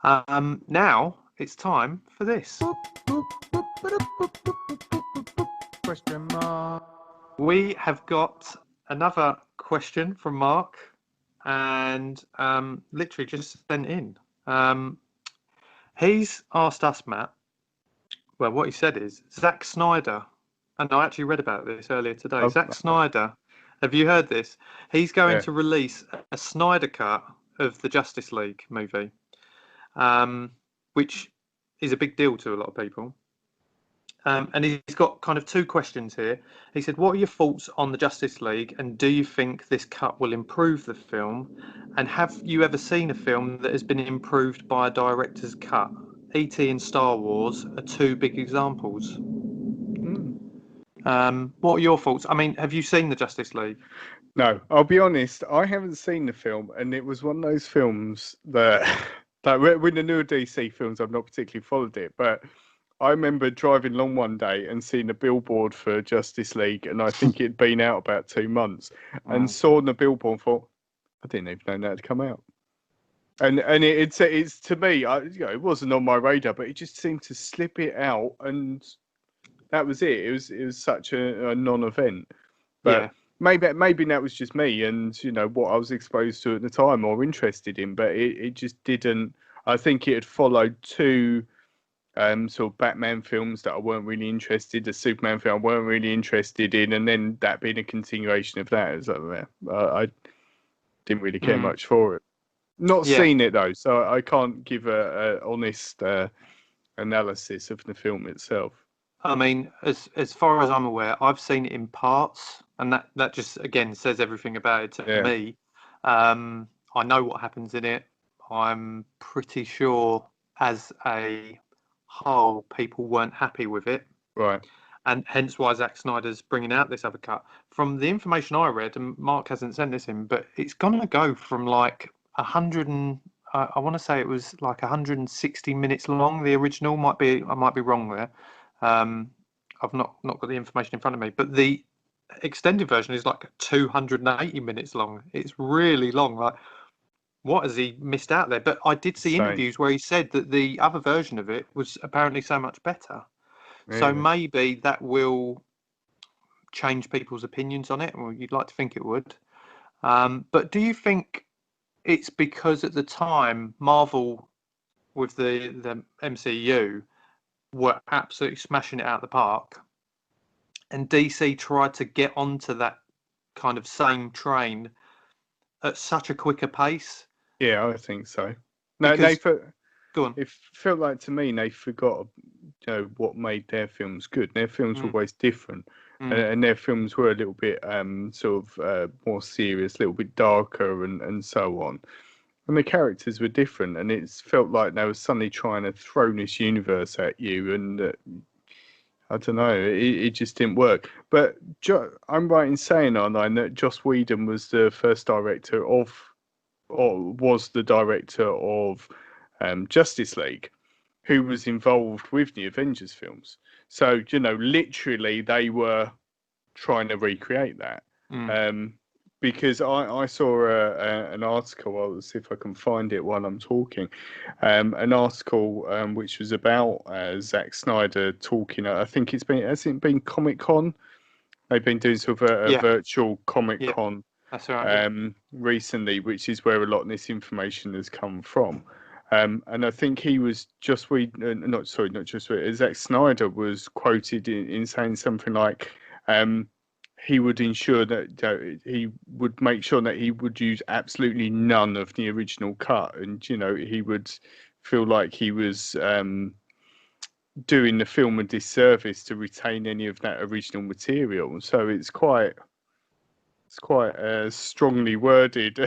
Now it's time for this. Question mark. We have got another question from Mark, and literally just sent in. He's asked us, Matt. Well, what he said is Zack Snyder, and I actually read about this earlier today. Zack Snyder, have you heard this? He's going to release a Snyder Cut of the Justice League movie, which is a big deal to a lot of people. And he's got kind of two questions here. He said, what are your thoughts on the Justice League, and do you think this cut will improve the film? And have you ever seen a film that has been improved by a director's cut? E.T. and Star Wars are two big examples. What are your thoughts? I mean, have you seen the Justice League? No, I'll be honest, I haven't seen the film, and it was one of those films that with the newer DC films, I've not particularly followed it, but I remember driving along one day and seeing a billboard for Justice League, and I think it'd been out about 2 months, and saw the billboard and thought, I didn't even know that had come out. And it's to me, it wasn't on my radar, but it just seemed to slip it out, and that was it. It was such a non-event. But Yeah. maybe that was just me, and what I was exposed to at the time or interested in. But it just didn't. I think it had followed two sort of Batman films that I weren't really interested, a Superman film I weren't really interested in, and then that being a continuation of that. I didn't really care much for it. Not seen it though, so I can't give a honest analysis of the film itself. I mean, as far as I'm aware, I've seen it in parts, and that just again says everything about it to me. I know what happens in it. I'm pretty sure, as a whole, people weren't happy with it, Right. and hence why Zack Snyder's bringing out this other cut. From the information I read, and Mark hasn't sent this in, but it's gonna go from like 100 and I want to say it was like 160 minutes long. The original I might be wrong there. I've not got the information in front of me, but the extended version is like 280 minutes long. It's really long. Like, what has he missed out there? But I did see interviews where he said that the other version of it was apparently so much better. Really? So maybe that will change people's opinions on it. Well, you'd like to think it would. But do you think it's because at the time Marvel with the MCU were absolutely smashing it out of the park, and DC tried to get onto that kind of same train at such a quicker pace? Yeah, I think so. No, go on. It felt like to me they forgot, what made their films good. Their films were always different, and their films were a little bit sort of more serious, a little bit darker, and so on. And the characters were different, and it felt like they were suddenly trying to throw this universe at you, and I don't know, it just didn't work. But I'm right in saying, aren't I, that Joss Whedon was the first director or was the director of Justice League, who was involved with the Avengers films. So, literally they were trying to recreate that. Because I saw an article, I'll see if I can find it while I'm talking, an article which was about Zack Snyder talking, I think has it been Comic-Con? They've been doing sort of a virtual Comic-Con that's right, recently, which is where a lot of this information has come from. And I think he was Zack Snyder was quoted in saying something like, he would ensure that he would make sure that he would use absolutely none of the original cut, and he would feel like he was doing the film a disservice to retain any of that original material. So it's quite strongly worded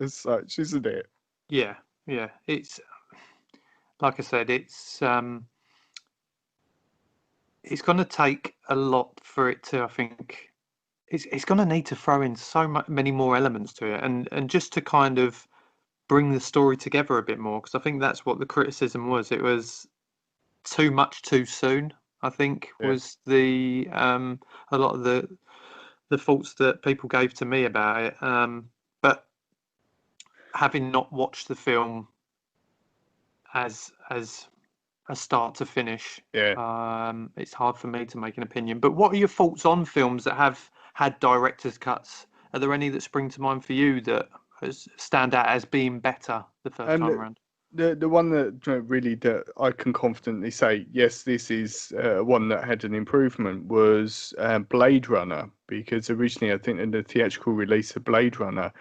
as such, isn't it? yeah. It's like I said, it's going to take a lot for it to, I think. It's going to need to throw in many more elements to it, and just to kind of bring the story together a bit more, because I think that's what the criticism was. It was too much too soon, I think, was the a lot of the faults that people gave to me about it. But having not watched the film as a start to finish. It's hard for me to make an opinion. But what are your thoughts on films that have had director's cuts? Are there any that spring to mind for you that stand out as being better the first time around? The one that really that I can confidently say, yes, this is one that had an improvement was Blade Runner, because originally I think in the theatrical release of Blade Runner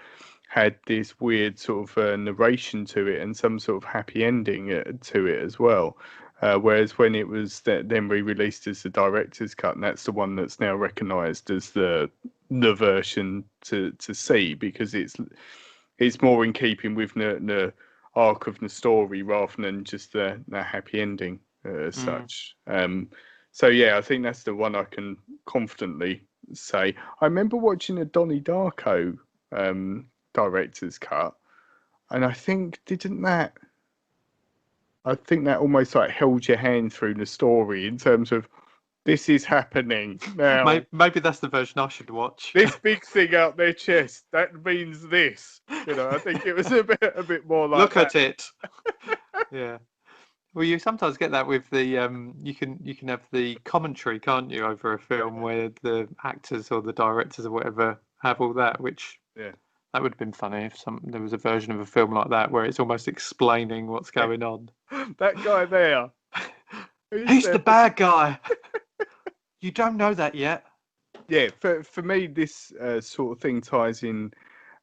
had this weird sort of narration to it and some sort of happy ending to it as well. Whereas when it was then re-released as the director's cut, and that's the one that's now recognised as the version to see, because it's more in keeping with the arc of the story rather than just the happy ending as such. So yeah, I think that's the one I can confidently say. I remember watching a Donnie Darko director's cut, and I think that almost like held your hand through the story in terms of this is happening now. Maybe that's the version I should watch. This big thing out their chest, that means this. I think it was a bit more like Look that. at it. Yeah. Well, you sometimes get that with the you can have the commentary, can't you, over a film where the actors or the directors or whatever have all that, which that would have been funny if there was a version of a film like that where it's almost explaining what's going on. That guy there. He's the bad guy. You don't know that yet. Yeah, for me, this sort of thing ties in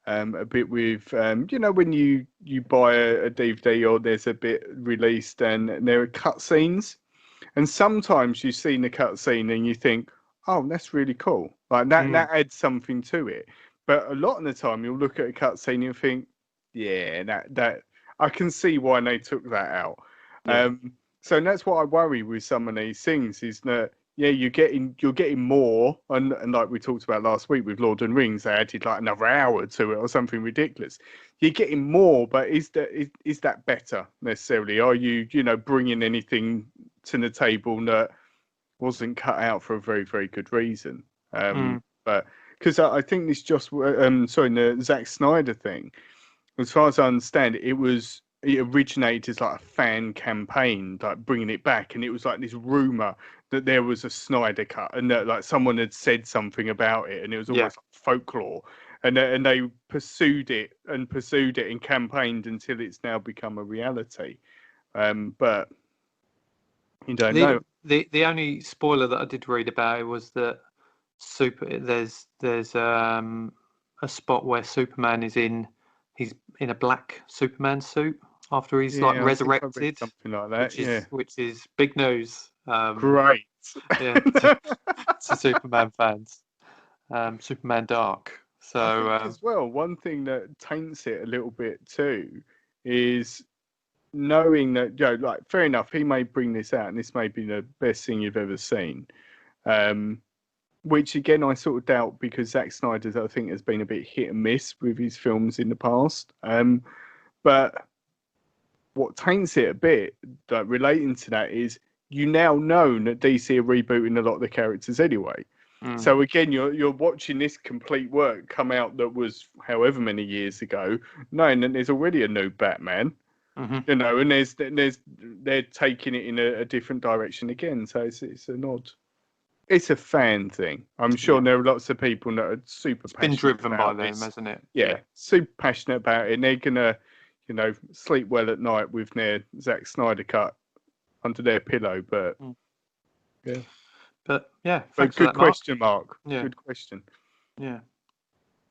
a bit with when you buy a DVD or there's a bit released and there are cutscenes, and sometimes you've seen the cutscene and you think, oh, that's really cool, like that adds something to it. But a lot of the time you'll look at a cutscene and think, yeah, that I can see why they took that out. So that's what I worry with some of these things, is that you're getting more, and like we talked about last week with Lord of the Rings, they added like another hour to it or something ridiculous. You're getting more, but is that better necessarily? Are you bringing anything to the table that wasn't cut out for a very, very good reason? But because I think this the Zack Snyder thing, as far as I understand it, it originated as like a fan campaign, like bringing it back, and it was like this rumor that there was a Snyder cut, and that like someone had said something about it, and it was almost like folklore, and they pursued it and campaigned until it's now become a reality. But you don't know. The only spoiler that I did read about it was that there's a spot where Superman he's in a black Superman suit after he's like resurrected, something like that, which is big news. Great. Yeah, to Superman fans. Superman Dark. So I think as well, one thing that taints it a little bit too is knowing that like fair enough, he may bring this out and this may be the best thing you've ever seen. Which again I sort of doubt, because Zack Snyder I think has been a bit hit and miss with his films in the past. But what taints it a bit, like, relating to that, is you now know that DC are rebooting a lot of the characters anyway. So again, you're watching this complete work come out that was however many years ago, knowing that there's already a new Batman, and they're taking it in a different direction again. So it's a fan thing. I'm sure there are lots of people that are super passionate. It's been driven by them, this. hasn't it? Yeah, super passionate about it, and they're gonna sleep well at night with their Zack Snyder cut under their pillow. But But yeah, but good question, Mark. Yeah. Good question. Yeah.